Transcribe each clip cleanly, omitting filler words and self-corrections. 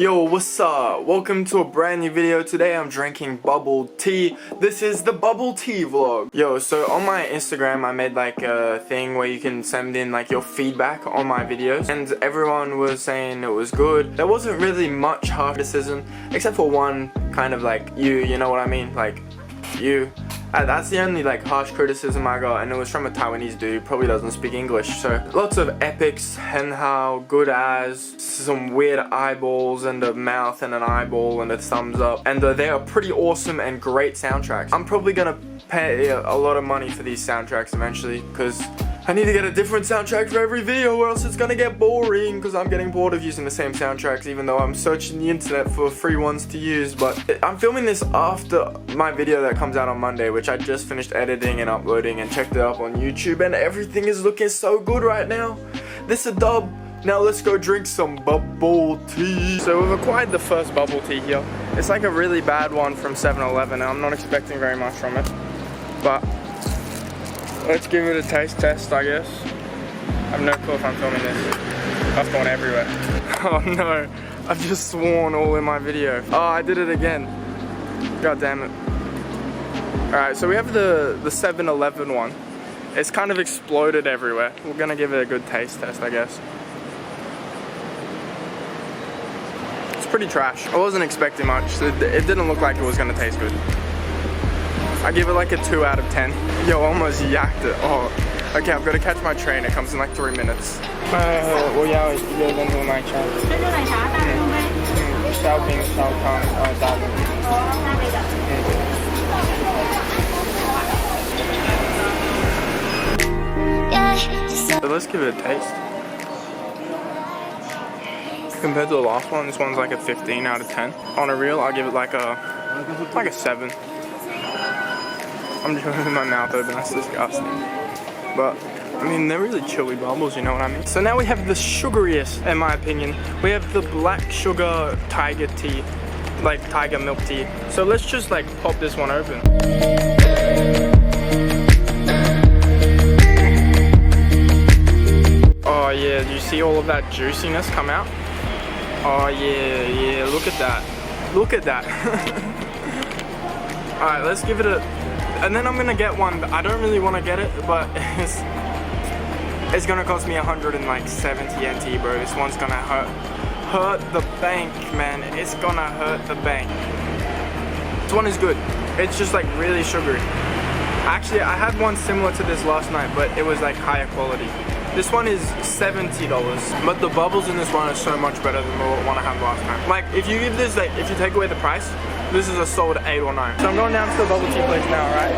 Yo, what's up? Welcome to a brand new video. Today I'm drinking bubble tea. This is the bubble tea vlog. Yo, so on my Instagram I made like a thing where you can send in like your feedback on my videos, and everyone was saying it was good. There wasn't really much harsh criticism except for one kind of like you know what I mean? Like you. That's the only like harsh criticism I got, and it was from a Taiwanese dude who probably doesn't speak English. So lots of epics, henhao, good as, some weird eyeballs and a mouth and an eyeball and a thumbs up, and they are pretty awesome and great soundtracks. I'm probably gonna pay a lot of money for these soundtracks eventually, because I need to get a different soundtrack for every video or else it's gonna get boring, because I'm getting bored of using the same soundtracks even though I'm searching the internet for free ones to use. But I'm filming this after my video that comes out on Monday, which I just finished editing and uploading and checked it up on YouTube, and everything is looking so good right now. This is a dub. Now let's go drink some bubble tea. So we've acquired the first bubble tea here. It's like a really bad one from 7-Eleven, and I'm not expecting very much from it. But let's give it a taste test, I guess. I have no clue if I'm filming this. That's going everywhere. Oh no, I've just sworn all in my video. Oh, I did it again. God damn it. Alright, so we have the 7-Eleven one. It's kind of exploded everywhere. We're gonna give it a good taste test, I guess. It's pretty trash. I wasn't expecting much. It didn't look like it was gonna taste good. I give it like a 2 out of 10. Yo, almost yacked it. Oh, okay, I've got to catch my train. It comes in like 3 minutes. 我要一个珍珠奶茶。珍珠奶茶大中杯。烧饼、烧汤，大的。大杯的。So let's give it a taste. Compared to the last one, this one's like a 15 out of 10. On a reel, I'll give it like a 7. I'm just with my mouth open, that's disgusting. But, I mean, they're really chewy bubbles, you know what I mean? So now we have the sugariest, in my opinion. We have the black sugar tiger tea, like tiger milk tea. So let's just like pop this one open. Oh yeah, do you see all of that juiciness come out? Oh yeah, look at that. Look at that. Alright, let's give it a... And then I'm gonna get one. I don't really want to get it, but it's gonna cost me 170 NT, bro. This one's gonna hurt the bank, man. It's gonna hurt the bank. This one is good. It's just like really sugary. Actually, I had one similar to this last night, but it was like higher quality. This one is $70, but the bubbles in this one are so much better than the one I had last time. Like, if you give this, like, if you take away the price, this is a solid 8 or 9. So I'm going down to the bubble tea place now, right?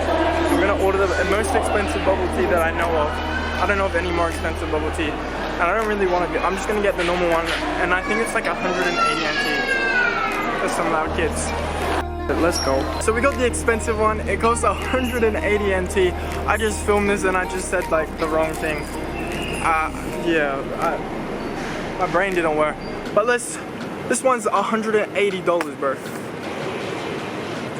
I'm gonna order the most expensive bubble tea that I know of. I don't know of any more expensive bubble tea. And I don't really want to get, I'm just gonna get the normal one, and I think it's like 180 NT. There's some loud kids. But let's go. So we got the expensive one. It costs 180 NT. I just filmed this and I just said like the wrong thing. My brain didn't work. But this one's $180, bro.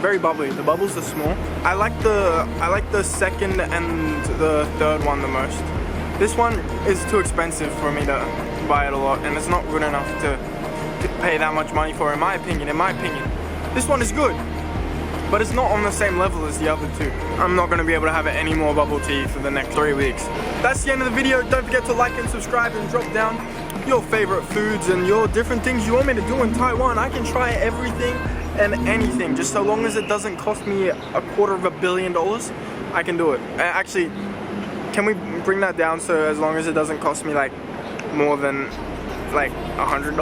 Very bubbly. The bubbles are small. I like the second and the third one the most. This one is too expensive for me to buy it a lot, and it's not good enough to pay that much money for, in my opinion. This one is good, but it's not on the same level as the other two. I'm not gonna be able to have any more bubble tea for the next 3 weeks. That's the end of the video. Don't forget to like and subscribe and drop down your favorite foods and your different things you want me to do in Taiwan. I can try everything and anything, just so long as it doesn't cost me $250 million, I can do it. Actually, can we bring that down so as long as it doesn't cost me like more than like $100?